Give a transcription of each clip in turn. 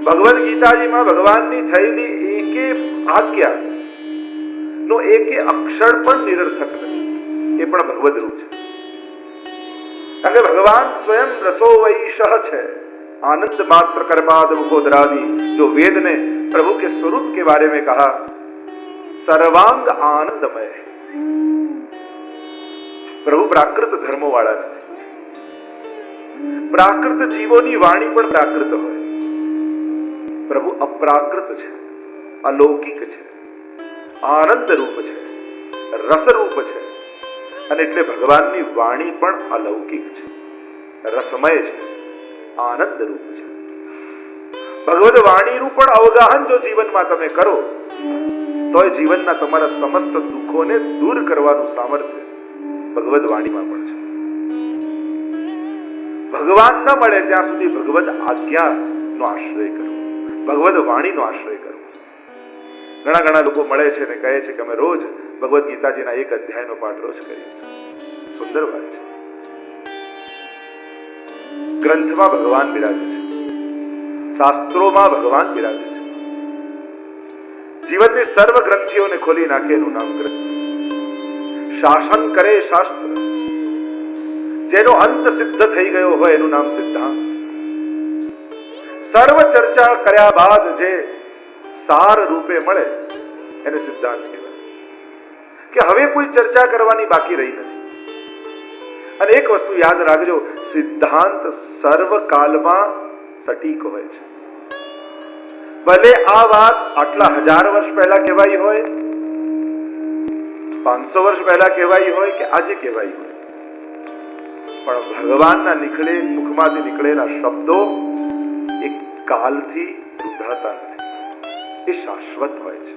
ભગવદ્ ગીતાજીમાં ભગવાનની થયેલી એકે આજ્ઞા નો એકે અક્ષર પણ નિરર્થક નથી, એ પણ ભગવદ રૂપ છે. કારણ કે ભગવાન સ્વયં રસો વૈશ છે, आनंद मात्र कर्मादव को दरादी. जो वेद ने प्रभु के स्वरूप के बारे में कहा, सर्वांग आनंदमय है. प्रभु प्राकृत धर्मो वाला નથી. પ્રાકૃત જીવોની વાણી પણ પ્રાકૃત હોય. પ્રભુ અપ્રાકૃત છે, અલૌકિક છે, આનંદ રૂપ છે, રસ રૂપ છે, અને એટલે ભગવાનની વાણી પણ અલૌકિક છે, રસમય છે, આનંદ રૂપ છે. ભગવદ વાણીનું પણ અવગાહન જો જીવનમાં તમે કરો તો જીવનના તમારા સમસ્ત દુઃખોને દૂર કરવાનું સામર્થ્ય ભગવદ વાણીમાં પણ છે. ભગવાન ન મળે ત્યાં સુધી ભગવદ આજ્ઞાનો આશ્રય કરો, ભગવદ વાણીનો આશ્રય કરો. ઘણા લોકો મળે છે ને કહે છે કે અમે રોજ ભગવદ ગીતાજીના એક અધ્યાયનો પાઠ રોજ કરીએ છીએ. સુંદર વાત છે. ગ્રંથમાં ભગવાન બિરાજે છે, શાસ્ત્રોમાં ભગવાન બિરાજે છે. જીવનની સર્વ ગ્રંથિઓને ખોલી નાખે એનું નામ ગ્રંથ. શાસન કરે શાસ્ત્ર, જેનો અંત સિદ્ધ થઈ ગયો હોય એનું નામ સિદ્ધાંત. સર્વ ચર્ચા કર્યા બાદ જે સાર રૂપે મળે એને સિદ્ધાંત કહેવાય. કે હવે કોઈ ચર્ચા કરવાની બાકી રહી નથી. અને એક વસ્તુ યાદ રાખજો, સિદ્ધાંત સર્વકાલમાં સટીક હોય છે. ભલે આ વાત આટલા 1000 વર્ષ પહેલા કહેવાઈ હોય, 500 વર્ષ પહેલા કહેવાઈ હોય કે આજે કહેવાઈ હોય, પણ ભગવાનના મુખમાંથી નીકળેલા શબ્દો એ કાલથી રૂંધાતા નથી, એ શાશ્વત હોય છે.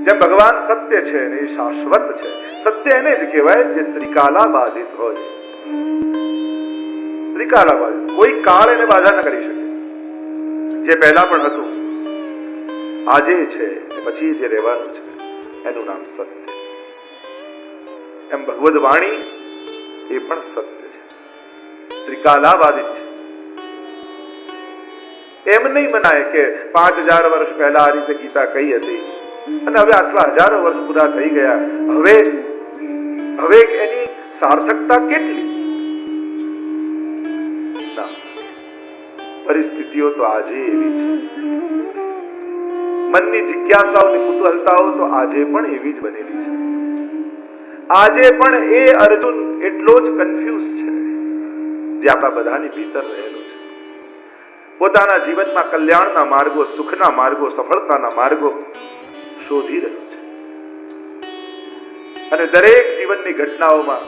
જેમ ભગવાન સત્ય છે ને એ શાશ્વત છે. સત્ય એને જ કહેવાય જે ત્રિકાલા બાધિત હોય. ત્રિકાલા બાધિત, કોઈ કાળ એને બાધા ન કરી શકે. જે પહેલા પણ હતું, આજે છે, પછી જે રહેવાનું છે, એનું નામ સત્ય. એમ ભગવદ વાણી એ પણ સત્ય છે, ત્રિકાલા બાધિત છે. એમ નહીં મનાય કે 5000 વર્ષ પહેલા આ રીતે ગીતા કહી હતી અને હવે આટલા હજારો વર્ષ પૂરા થઈ ગયા, હવે એની સાર્થકતા કેટલી? પરિસ્થિતિઓ તો આજે એવી છે. મનની જિજ્ઞાસાઓ અને કુતૂહલતાઓ તો આજે પણ એવી જ બનેલી છે. આજે પણ એ અર્જુન એટલો જ કન્ફ્યુઝ છે જે આપણા બધાની ભીતર રહેલો છે. પોતાના જીવનમાં કલ્યાણના માર્ગો, સુખના માર્ગો, સફળતાના માર્ગો શોધી રહ્યો છે. અને દરેક જીવનની ઘટનાઓમાં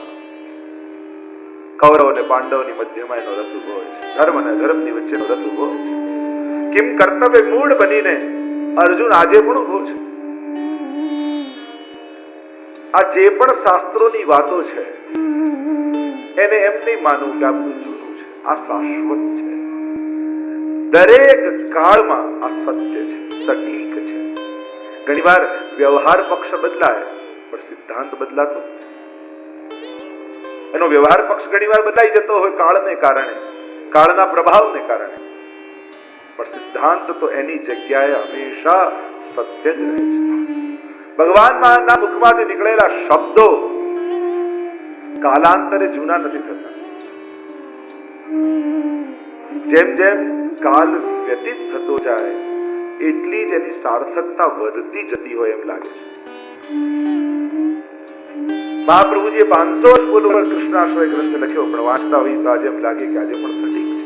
કૌરવ અને પાંડવની મધ્યમાં એનો રથ ઉભો હોય છે. ધર્મ અને અધર્મની વચ્ચેનો રથ ઉભો હોય છે. કેમ કર્તવ્ય મૂળ બનીને અર્જુન આજે પણ ઉભો છે. આ જે પણ શાસ્ત્રોની વાતો છે એને એમ નહીં માનવું કે આ બધું જૂનું છે. આ શાશ્વત છે. દરેક કાળમાં આ સત્ય છે, સટીક છે. ઘણીવાર વ્યવહાર પક્ષ બદલાય પણ સિદ્ધાંત બદલાતો. એનો વ્યવહાર પક્ષ ઘણીવાર બદલાઈ જતો હોય કાળને કારણે, કાળના પ્રભાવને કારણે, પણ સિદ્ધાંત તો એની જગ્યાએ હંમેશા સત્ય જ રહે છે. ભગવાનના મુખમાંથી નીકળેલા શબ્દો કાલાંતરે જૂના નથી થતા. જેમ જેમ કાલ વ્યતીત થતો જાય એટલી જ એની સાર્થકતા વધતી જતી હોય એમ લાગે છે. મહાપ્રભુજીએ 500 વર્ષ પૂર્વ કૃષ્ણાશ્રય ગ્રંથ લખ્યો, પણ વાંચતા હોય તો આજે એમ લાગે કે આજે પણ સટીક છે.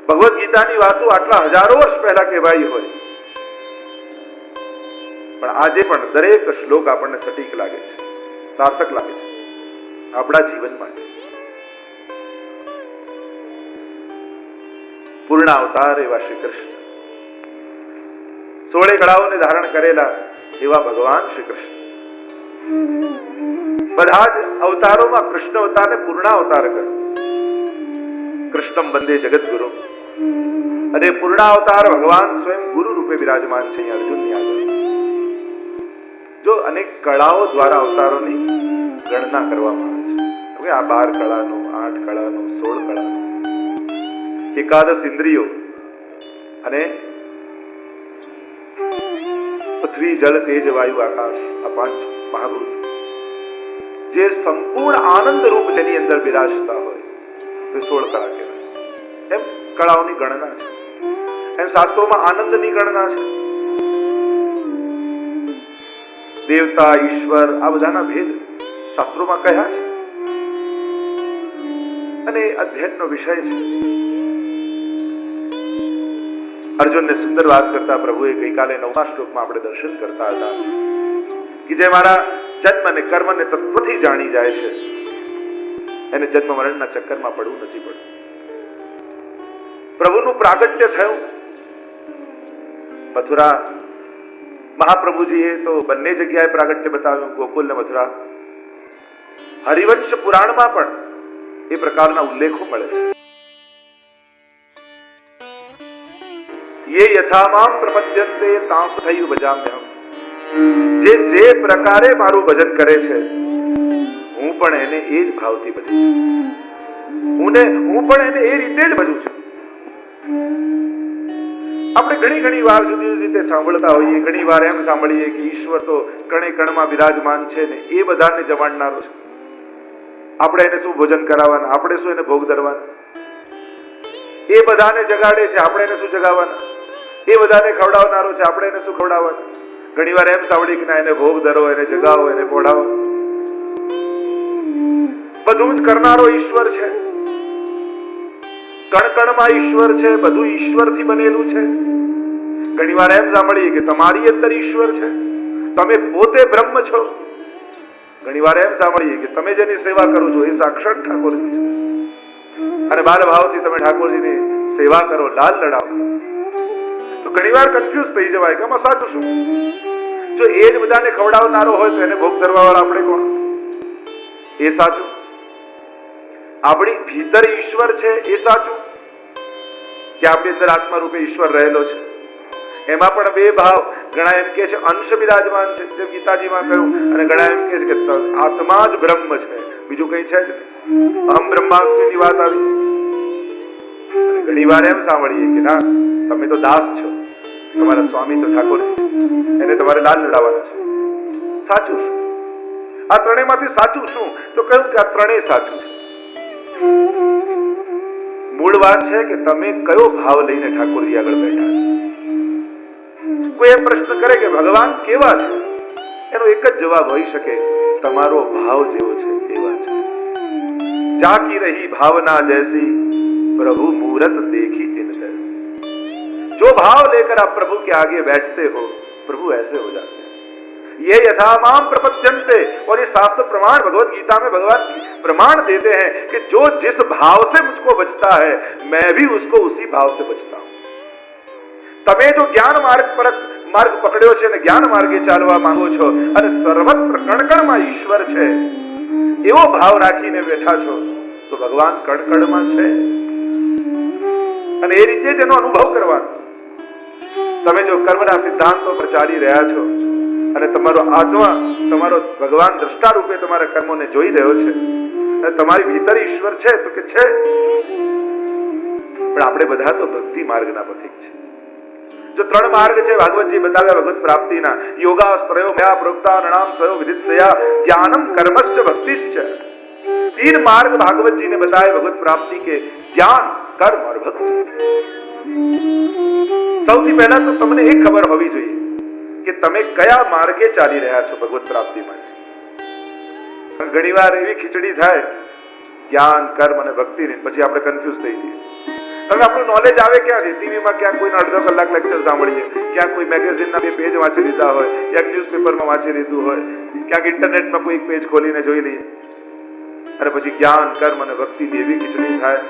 ભગવદ ગીતાની વાતો આટલા હજારો વર્ષ પહેલા કહેવાઈ હોય, પણ આજે પણ દરેક શ્લોક આપણને સટીક લાગે છે, સાર્થક લાગે છે આપણા જીવન માટે. પૂર્ણ અવતાર એવા શ્રી કૃષ્ણ, 16 કળાઓને ધારણ કરેલા એવા ભગવાન શ્રી કૃષ્ણ. બધા જ અવતારોમાં કૃષ્ણ અવતારને પૂર્ણ અવતાર કર્યો. કૃષ્ણમ વંદે જગત ગુરુ. અને પૂર્ણ અવતાર ભગવાન સ્વયં ગુરુ રૂપે વિરાજમાન છે અર્જુનની આગળ. જો અનેક કળાઓ દ્વારા અવતારોની ગણના કરવામાં આવે છે. હવે આ 12 કળાનો, 8 કળાનો, 16 કળાનો, એકાદશ ઇન્દ્રિયો અને પૃથ્વી, જળ, તેજ, વાયુ, આકાશ, આ પાંચ મહાભૂત જે સંપૂર્ણ આનંદ રૂપ જેની અંદર બિરાજતા હોય તે 16 કળા કહેવાય. એમ કળાઓની ગણના છે, એમ શાસ્ત્રોમાં આનંદની ગણના છે. દેવતા, ઈશ્વર આ બધાના ભેદ શાસ્ત્રોમાં કહ્યા છે અને અધ્યયનનો વિષય છે. અર્જુનને સુંદર વાત કરતા પ્રભુએ ગઈકાલે 9મા શ્લોકમાં આપણે દર્શન કરતા હતા કે જે મારા જન્મ અને કર્મને તત્વથી જાણી જાય છે એને જન્મ મરણના ચક્કરમાં પડવું નથી પડતું. પ્રભુનું પ્રાગટ્ય થયું મથુરા. મહાપ્રભુજીએ તો બંને જગ્યાએ પ્રાગટ્ય બતાવ્યું, ગોકુલ ને મથુરા. હરિવંશ પુરાણમાં પણ એ પ્રકારના ઉલ્લેખો મળે છે. યે યથામામ પ્રપદ્યન્તે તાંસથૈવ ભજામ્યહમ. જે જે પ્રકારે મારું ભજન કરે છે હું પણ એને એ જ ભાવથી ભજું છું. હું પણ એને એ રીતે જ ભજું છું. આપણે ઘણી વાર જુદી જુદી રીતે સાંભળતા હોઈએ, ઘણી વાર એમ સાંભળીએ કે ઈશ્વર તો કણે કણમાં બિરાજમાન છે ને એ બધાને જમાડનારો છે. આપણે એને શું ભોજન કરાવવાના, આપણે શું એને ભોગ ધરવાના? એ બધાને જગાડે છે, આપણે એને શું જગાવવાના? એ બધાને ખવડાવનારો છે, આપણે એને શું ખવડાવવાના? ઘણી વાર એમ સાંભળી કે ના એને ભોગ ધરો, એને જગાવો, એને પોઢાવો. બધું જ કરનારો ઈશ્વર છે. કણ કણમાં ઈશ્વર છે, બધું ઈશ્વરથી બનેલું છે. ઘણી વાર એમ સાંભળીએ કે તમારી અંદર ઈશ્વર છે, તમે પોતે બ્રહ્મ છો. ઘણી વાર એમ સાંભળીએ કે તમે જેની સેવા કરો છો એ સાક્ષાત ઠાકોરજી છે અને બાલ ભાવથી તમે ઠાકોરજીની સેવા કરો, લાલ લડાવો. તો ઘણી વાર કન્ફ્યુઝ થઈ જવાય કે આમાં સાચું શું? જો એ જ બધાને ખવડાવનારો હોય તો એને ભોગ ધરવા વાળા આપણે કોણ? એ સાચું? આપણી ભીતર ઈશ્વર છે એ સાચું કે આપણી અંદર આત્મા રૂપે ઈશ્વર રહેલો છે? એમાં પણ બે ભાવ. ઘણા એમ કે છે અંશ બિરાજમાન છે, જેમ ગીતાજીમાં કહ્યું, અને ઘણા એમ કે છે કે આત્મા જ બ્રહ્મ છે, બીજું કઈ છે જ નહીં. અહમ બ્રહ્માસ્મિની વાત આવી. અને ઘણી વાર એમ સાંભળીએ કે ના તમે તો દાસ છો, તમારા સ્વામી તો ઠાકોરજી છે, એને તમારે લાલ લડાવવાના છે. સાચું શું? આ ત્રણેયમાંથી સાચું શું? તો કહ્યું કે આ ત્રણેય સાચું છે. મૂળ વાત છે કે તમે કયો ભાવ લઈને ઠાકોરજી આગળ બેઠા છો. કોઈ એમ પ્રશ્ન કરે કે ભગવાન કેવા છે, એનો એક જ જવાબ હોઈ શકે, તમારો ભાવ જેવો છે એવા છે. જાકી રહી ભાવના जैसी प्रभु मूरत देखी तिन जैसी. जो भाव लेकर आप प्रभु के आगे बैठते हो प्रभु ऐसे हो जाते हैं. ये यथामाम प्रपद्यन्ते. और ये शास्त्र प्रमाण, भगवत गीता में भगवान प्रमाण देते हैं कि जो जिस भाव से मुझको बचता है मैं भी उसको उसी भाव से बचता हूं. તમે જો જ્ઞાન માર્ગ પકડ્યો છે અને જ્ઞાન માર્ગે ચાલવા માંગો છો અને સર્વત્ર કણકણમાં ઈશ્વર છે એવો ભાવ રાખીને બેઠા છો તો ભગવાન કણકણમાં છે અને એ રીતે જ એનો અનુભવ કરવાનો. તમે જો કર્મના સિદ્ધાંતો પર ચાલી રહ્યા છો અને તમારો આત્મા, તમારો ભગવાન દ્રષ્ટા રૂપે તમારા કર્મોને જોઈ રહ્યો છે અને તમારી ભીતર ઈશ્વર છે તો કે છે. પણ આપણે બધા તો ભક્તિ માર્ગના પથિક છે. જો ત્રણ માર્ગ છે ભાગવતજી બતાવ્યા ભગવત પ્રાપ્તિના, યોગાસ્ત્રયો મયા પ્રોક્તા નણામ સ્વયો વિદિત્વયા જ્ઞાનમ કર્મશ્ચ ભક્તિશ્ચ. तीन मार्ग भागवत जी ने बताए भगवत प्राप्ति के, ज्ञान, कर्म और भक्ति. સૌથી પહેલા તો તમને એ ખબર હોવી જોઈએ કે તમે કયા માર્ગે ચાલી રહ્યા છો ભગવત પ્રાપ્તિ માટે. ઘણીવાર એવી ખીચડી થાય જ્ઞાન, કર્મ અને ભક્તિની, પછી આપણે કન્ફ્યુઝ થઈ જઈએ. હવે આપણું નોલેજ આવે ક્યાંથી? ટીવીમાં ક્યાંક કોઈનો અડધો કલાક લેક્ચર સાંભળીએ, ક્યાંક કોઈ મેગેઝિનના 2 પેજ વાંચી લીધા હોય, ક્યાંક ન્યૂઝપેપરમાં વાંચી લીધું હોય, ક્યાંક ઇન્ટરનેટમાં કોઈ એક પેજ ખોલીને જોઈ લઈએ અને પછી જ્ઞાન, કર્મ અને ભક્તિની એવી ખીચડી થાય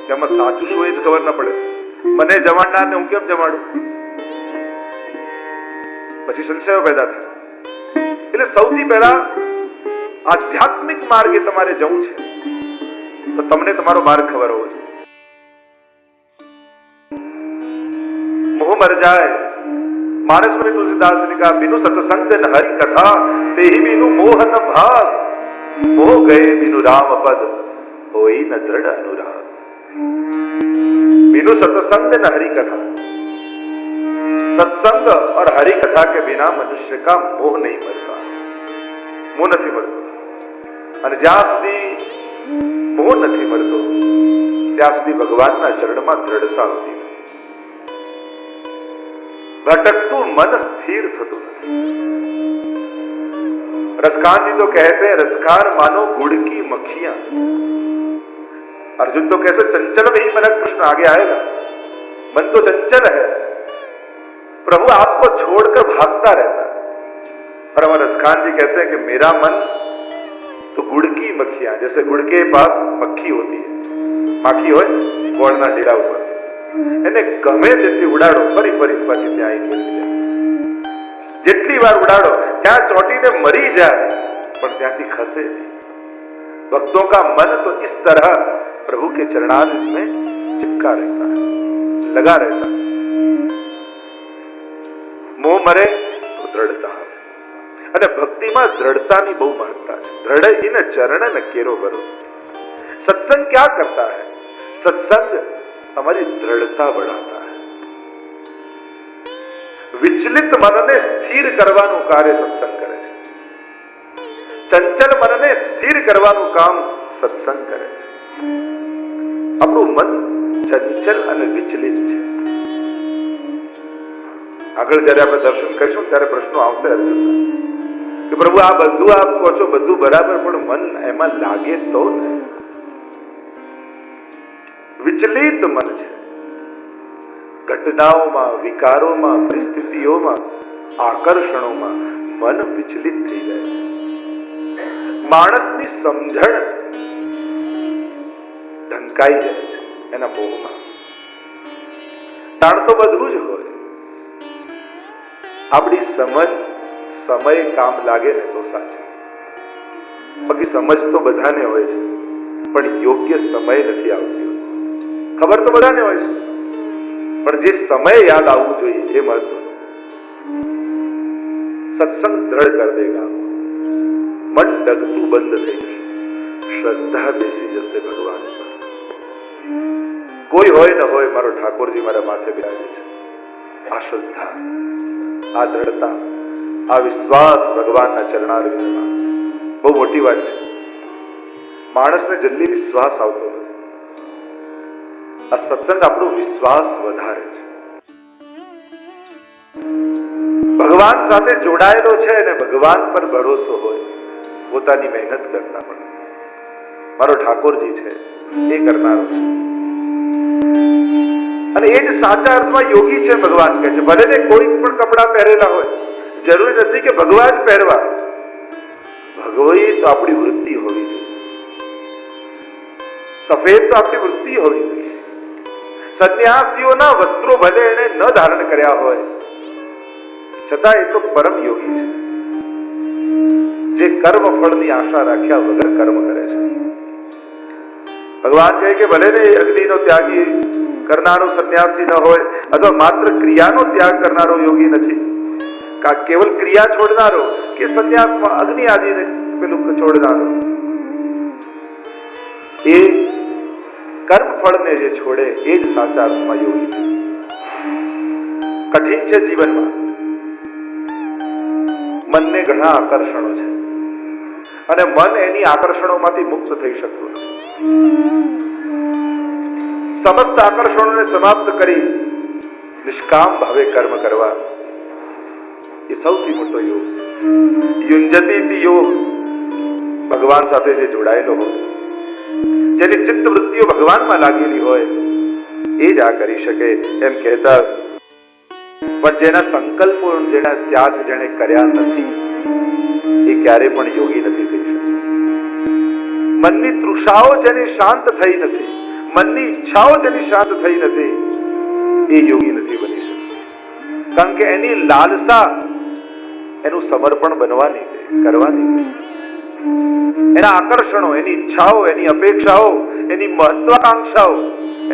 કે એમાં સાચું શું એ જ ખબર ન પડે. મને જમાડનારને હું કેમ જમાડું? પછી સંશયો પેદા થાય. એટલે સૌથી પહેલા આધ્યાત્મિક માર્ગે તમારે જવું છે તો તમને તમારો માર્ગ ખબર હોવો જોઈએ. मोह मर जाए, मानस में तुलसीदास ने कहा, बिनु सत्संग न हरि कथा, ते ही बिनु मोह न भाग, मोह गए बिनु राम पद, होई न दृढ़ अनुराग. बिनु सत्संग न हरि कथा, सत्संग और हरि कथा के बिना मनुष्य का मोह नहीं मरता, मोह नहीं मरता। અને જ્યાં સુધી મોહ નથી મળતો ત્યાં સુધી ભગવાનના ચરણમાં દ્રઢતા હોતી નથી, ભટકતું મન સ્થિર થતું નથી। रसखान जी तो कहते हैं रसखान मानो गुड़ की मक्खियां। अर्जुन तो कैसे चंचल में ही मन कृष्ण आगे आएगा, मन तो चंचल है, प्रभु आपको छोड़कर भागता रहता है। और हमारे रसखान जी कहते हैं कि मेरा मन तो गुड़ की मक्खियां, जैसे गुड़ के पास मक्खी होती है, माखी होय गोळना ढीला ઉપર એને ગમે તેટલી ઉડાડો ફરી ફરી પાછી ત્યાં આવી જાય, જેટલી વાર ઉડાડો ત્યાં ચોટીને મરી જાય પણ ત્યાંથી ખસે નહીં। भक्तों का मन तो इस तरह प्रभु के चरणारविंद में चिपका रहता है, लगा रहता है। मोह मरे तो दृढ़ता, અને ભક્તિમાં દ્રઢતાની બહુ મહત્તા છે। દ્રઢ ઇન ચરણ ન કેરો ભરોસો। સત્સંગ क्या करता है? सत्संग हमारी दृढ़ता बढ़ाता है। વિચલિત મનને સ્થિર કરવાનું કાર્ય સત્સંગ કરે છે, ચંચલ મનને સ્થિર કરવાનું કામ સત્સંગ કરે છે। આપણું મન ચંચલ અને વિચલિત છે। આગળ જ્યારે આપણે દર્શન કરીશું ત્યારે પ્રશ્નો આવશે અર્જુનના કે પ્રભુ આ બધું આપ કહો છો બધું બરાબર, પણ મન એમાં લાગે તો ને, વિચલિત મન છે। ઘટનાઓમાં, વિકારોમાં, પરિસ્થિતિઓમાં, આકર્ષણોમાં મન વિચલિત થઈ જાય છે। માણસની સમજણ ઢંકાઈ જાય છે એના મોહમાં। તાણ તો બધું જ હોય, આપણી સમજ સમય કામ લાગે ને તો સાચી, બાકી સમજ તો બધાને હોય છે પણ યોગ્ય સમય નથી આવતી। ખબર તો બધાને હોય છે પણ જે સમય યાદ આવવું જોઈએ એ મહત્વનું। સત્સંગ દ્રઢ કર દેગા, મન ડગતું બંધ થઈ જશે, શ્રદ્ધા બેસી જશે ભગવાન પર। કોઈ હોય ન હોય મારો ઠાકોરજી મારા માથે બિરાજે છે। આ શ્રદ્ધા, આ દ્રઢતા, આ વિશ્વાસ ભગવાનના ચરણારવિંદમાં બહુ મોટી વાત છે। માણસને જલ્દી વિશ્વાસ આવતો નથી, આ સત્સંગ આપણો વિશ્વાસ વધારે છે। ભગવાન સાથે જોડાયેલો છે અને ભગવાન પર ભરોસો હોય, પોતાની મહેનત કરતા પણ મારો ઠાકોરજી છે એ કરનારો છે, અને એ જ સાચા અર્થમાં યોગી છે। ભગવાન કહે છે ભલે ને કોઈ પણ કપડા પહેરેલા હોય, જરૂરી નથી કે ભગવા જ પહેરવા, ભગવઈ તો આપણી વૃત્તિ હોવી જોઈએ, સફેદ તો આપણી વૃત્તિ હોવી જોઈએ। સંન્યાસીઓના વસ્ત્રો ભલે એને ન ધારણ કર્યા હોય છતાં એ તો પરમ યોગી છે, જે કર્મ ફળની આશા રાખ્યા વગર કર્મ કરે છે। ભગવાન કહે કે ભલે ને અગ્નિનો ત્યાગી કરનારો સંન્યાસી ન હોય અથવા માત્ર ક્રિયાનો ત્યાગ કરનારો યોગી નથી, કેવલ ક્રિયા છોડનારો કે સંન્યાસમાં અગ્નિ આદિને પેલું છોડનારો, એ કર્મ ફળને જે છોડે એ જ સાચા અર્થમાં યોગી છે। કઠિન છે જીવનમાં, મનને ઘણા આકર્ષણો છે અને મન એની આકર્ષણોમાંથી મુક્ત થઈ શકતું નથી। સમસ્ત આકર્ષણોને સમાપ્ત કરી નિષ્કામ ભાવે કર્મ કરવા એ સૌથી મોટો યોગ છે। યુંજતી યોગ, ભગવાન સાથે જે જોડાયેલો હોય, જેની ચિત્ત વૃત્તિઓ ભગવાનમાં લાગેલી હોય એ જ આ કરી શકે। એમ કહેતા પણ જેના સંકલ્પો, જેના ત્યાગ જેણે કર્યા નથી એ ક્યારે પણ યોગી નથી થઈ શકતો। મનની તૃષાઓ જેની શાંત થઈ નથી, મનની ઈચ્છાઓ જેની શાંત થઈ નથી એ યોગી નથી બની શકતો, કારણ કે એની લાલસા એનું સમર્પણ બનવાની કરવાની, એના આકર્ષણો, એની ઈચ્છાઓ, એની અપેક્ષાઓ, એની મહત્વાકાંક્ષાઓ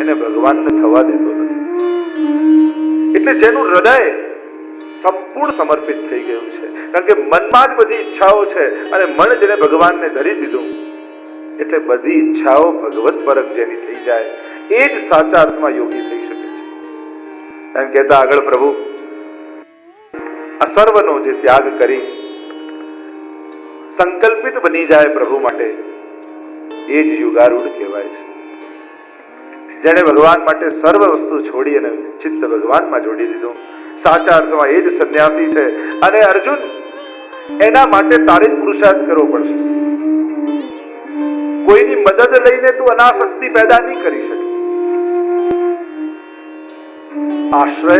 એને ભગવાનને થવા દેતો નથી। એટલે જેનું હૃદય સંપૂર્ણ સમર્પિત થઈ ગયું છે, કારણ કે મનમાં જ બધી ઈચ્છાઓ છે અને મન જેને ભગવાનને ધરી દીધું, એટલે બધી ઈચ્છાઓ ભગવત પરક જેની થઈ જાય એ જ સાચા અર્થમાં યોગી થઈ શકે છે. એમ કહેતા આગળ પ્રભુ આ સર્વનો જે ત્યાગ કરી સંકલ્પિત બની જાય પ્રભુ માટે, એ જ યુગારૂઢ કહેવાય છે. જેને ભગવાન માટે સર્વ વસ્તુ છોડી અને ચિત્ત ભગવાનમાં જોડી દીધું, સાચા અર્થમાં એ જ સંન્યાસી છે. અને અર્જુન, એના માટે તારે જ પુરુષાર્થ કરવો પડશે. કોઈની મદદ લઈને તું અનાસક્તિ પેદા નહીં કરી શકે. આશ્રય,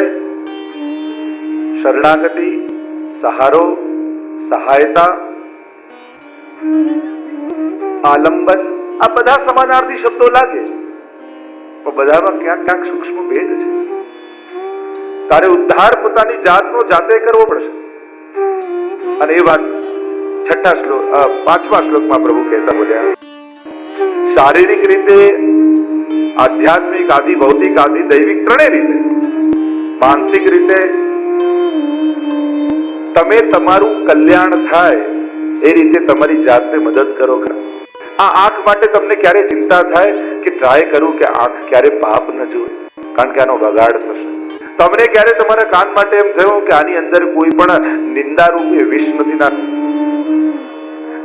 શરણાગતિ, સહારો, સહાયતા, આલંબન, આ બધા સમાનાર્થી શબ્દો લાગે, પણ બધામાં ક્યાંક ક્યાંક સૂક્ષ્મ ભેદ છે. તારે ઉદ્ધાર પોતાની જાતનો જાતે કરવો પડશે. અને એ વાત પાંચમા શ્લોકમાં પ્રભુ કહેતા બોલ્યા, શારીરિક રીતે, આધ્યાત્મિક, આદિ ભૌતિક, આદિ દૈવિક, ત્રણેય રીતે, માનસિક રીતે તમે તમારું કલ્યાણ થાય એ રીતે તમારી જાતને મદદ કરો. આ આંખ માટે તમને ક્યારે ચિંતા થાય કે ટ્રાય કરું કે આંખ ક્યારે પાપ ન જુએ, કારણ કે આનો બગાડ થશે. તમને ક્યારે તમારા કાન માટે એમ થયું કે આની અંદર કોઈ પણ નિંદા રૂપે વિષ નથી નાખવું?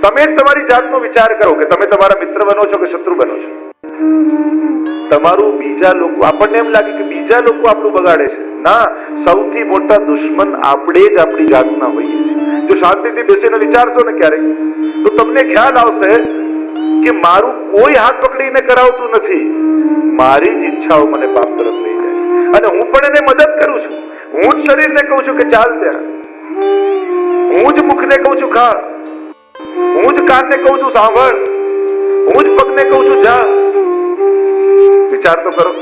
તમે જ તમારી જાતનો વિચાર કરો કે તમે તમારા મિત્ર બનો છો કે શત્રુ બનો છો. તમારું બીજા લોકો, આપણને એમ લાગે કે બીજા લોકો આપણું બગાડે છે. ના, સૌથી મોટા દુશ્મન આપણે જ આપણી જાતના હોઈએ છીએ. જો શાંતિથી બેસીને વિચારશો ને ક્યારેક, તો તમને ખ્યાલ આવશે કે મારું કોઈ હાથ પકડીને કરાવતું નથી, મારી જ ઈચ્છાઓ મને પાપ તરફ લઈ જાય છે. અને હું પણ એને મદદ કરું છું. હું જ શરીરને કહું છું કે ચાલ ત્યાં, હું જ મુખને કહું છું ખા, હું જ કાનને કહું છું સાંભળ, હું જ પગને કહું છું જા. વિચાર તો કરો,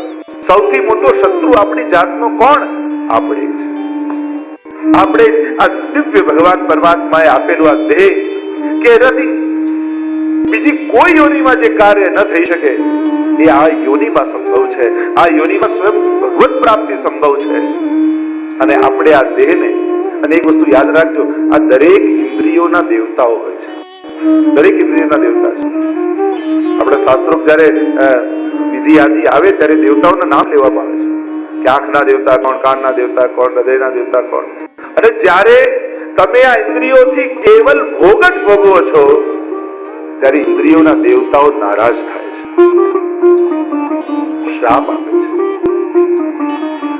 સૌથી મોટો શત્રુ આપણી જાતનો કોણ? આપણે જ. આપણે આ દિવ્ય ભગવાન પરમાત્માએ આપેલું આ દેહ કે એનાથી બીજી કોઈ યોનિમાં જે કાર્ય ન થઈ શકે એ આ યોનિમાં સંભવ છે. આ યોનિમાં સ્વયં ભગવત પ્રાપ્તિ સંભવ છે. અને આપણે આ દેહને, અને એક વસ્તુ યાદ રાખજો, આ દરેક ઇન્દ્રિયોના દેવતાઓ હોય છે. દરેક ઇન્દ્રિયોના દેવતા છે. આપણે શાસ્ત્રો જયારે વિધિ આદિ આવે ત્યારે દેવતાઓના નામ લેવામાં આવે છે કે આંખના દેવતા કોણ, કાનના દેવતા કોણ, હૃદયના દેવતા કોણ. અને જ્યારે તમે આ ઇન્દ્રિયોથી કેવલ ભોગ જ ભોગવો છો ત્યારે ઇન્દ્રિયોના દેવતાઓ નારાજ થાય છે, શ્રાપ આપે છે.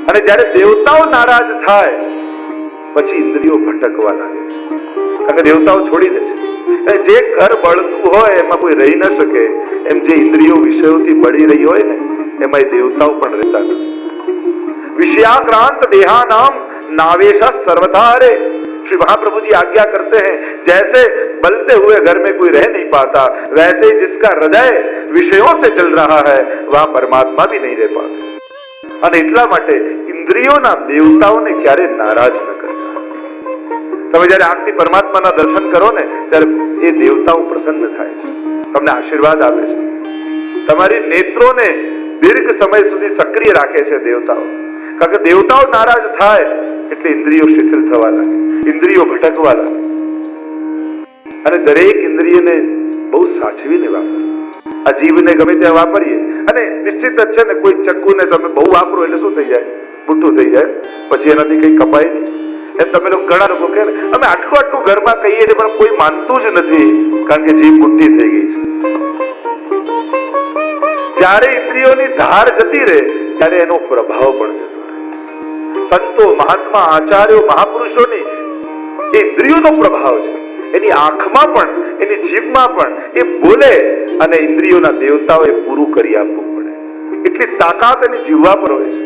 અને જ્યારે દેવતાઓ નારાજ થાય પછી ઇન્દ્રિયો ભટકવા લાગે છે, કારણ કે દેવતાઓ છોડી દે છે. જે ઘર બળતું હોય એમાં કોઈ રહી ન શકે, એમ જે ઇન્દ્રિયો વિષયોથી બળી રહી હોય ને એમાં દેવતાઓ પણ રહેતા નથી. विषयाक्रांत देहानाम नावेश सर्वथा हरे. श्री महाप्रभु जी आज्ञा करते हैं, जैसे बलते हुए घर में कोई रह नहीं पाता, वैसे ही जिसका हृदय विषयों से जल रहा है वहां परमात्मा भी नहीं रह पाते. અને એટલા માટે ઇન્દ્રિયોના દેવતાઓને ક્યારે નારાજ ન કરતા. તમે જયારે આંખથી પરમાત્માના દર્શન કરો ને ત્યારે એ દેવતાઓ પ્રસન્ન થાય છે, તમને આશીર્વાદ આપે છે. તમારી નેત્રોને દીર્ઘ સમય સુધી સક્રિય રાખે છે દેવતાઓ, કારણ કે દેવતાઓ નારાજ થાય એટલે ઇન્દ્રિયો શિથિલ થવા લાગે, ઇન્દ્રિયો ભટકવા લાગે. અને દરેક ઇન્દ્રિયને બહુ સાચવીને વાપરો. આ જીભને ગમે ત્યાં વાપરીએ અને નિશ્ચિત જ છે ને, કોઈ ચક્કુને તમે બહુ વાપરો એટલે શું થઈ જાય? બુઠ્ઠું થઈ જાય, પછી એનાથી કઈ કપાય નહીં. એમ તમે લોકો, ઘણા લોકો કહે ને અમે આટલું ઘરમાં કહીએ છીએ પણ કોઈ માનતું જ નથી, કારણ કે જીભ બુઠ્ઠી થઈ ગઈ છે. જ્યારે ઇન્દ્રિયોની ધાર જતી રહે ત્યારે એનો પ્રભાવ પણ જતો રહે. સંતો, મહાત્મા, આચાર્યો, મહાપુરુષોની ઇન્દ્રિયોનો પ્રભાવ છે. એની આંખમાં પણ, એની જીભમાં પણ એ બોલે અને ઇન્દ્રિયોના દેવતાઓએ પૂરું કરી આપવું પડે. એટલી તાકાત એની જીવવા પર હોય છે.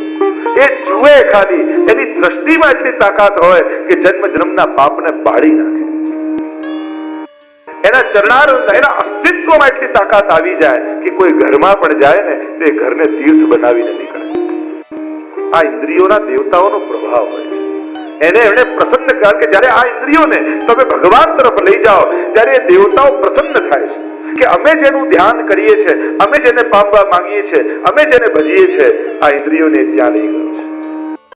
એ જુએ ખાલી, એની દ્રષ્ટિમાં એટલી તાકાત હોય કે જન્મ જન્મના પાપને બાળી નાખે. એના ચરણારવિંદ, એના અસ્તિત્વમાં એટલી તાકાત આવી જાય કે કોઈ ઘરમાં પણ જાય ને તે ઘરને તીર્થ બનાવીને નીકળે. આ ઇન્દ્રિયોના દેવતાઓનો પ્રભાવ હોય છે. એને પ્રસન્ન કર કે જ્યારે આ ઇન્દ્રિયોને તમે ભગવાન તરફ લઈ જાઓ ત્યારે એ દેવતાઓ પ્રસન્ન થાય છે કે અમે જેનું ધ્યાન કરીએ છીએ, અમે જેને પામવા માંગીએ છીએ, અમે જેને ભજીએ છીએ, આ ઇન્દ્રિયોને ત્યાં લઈ ગયો.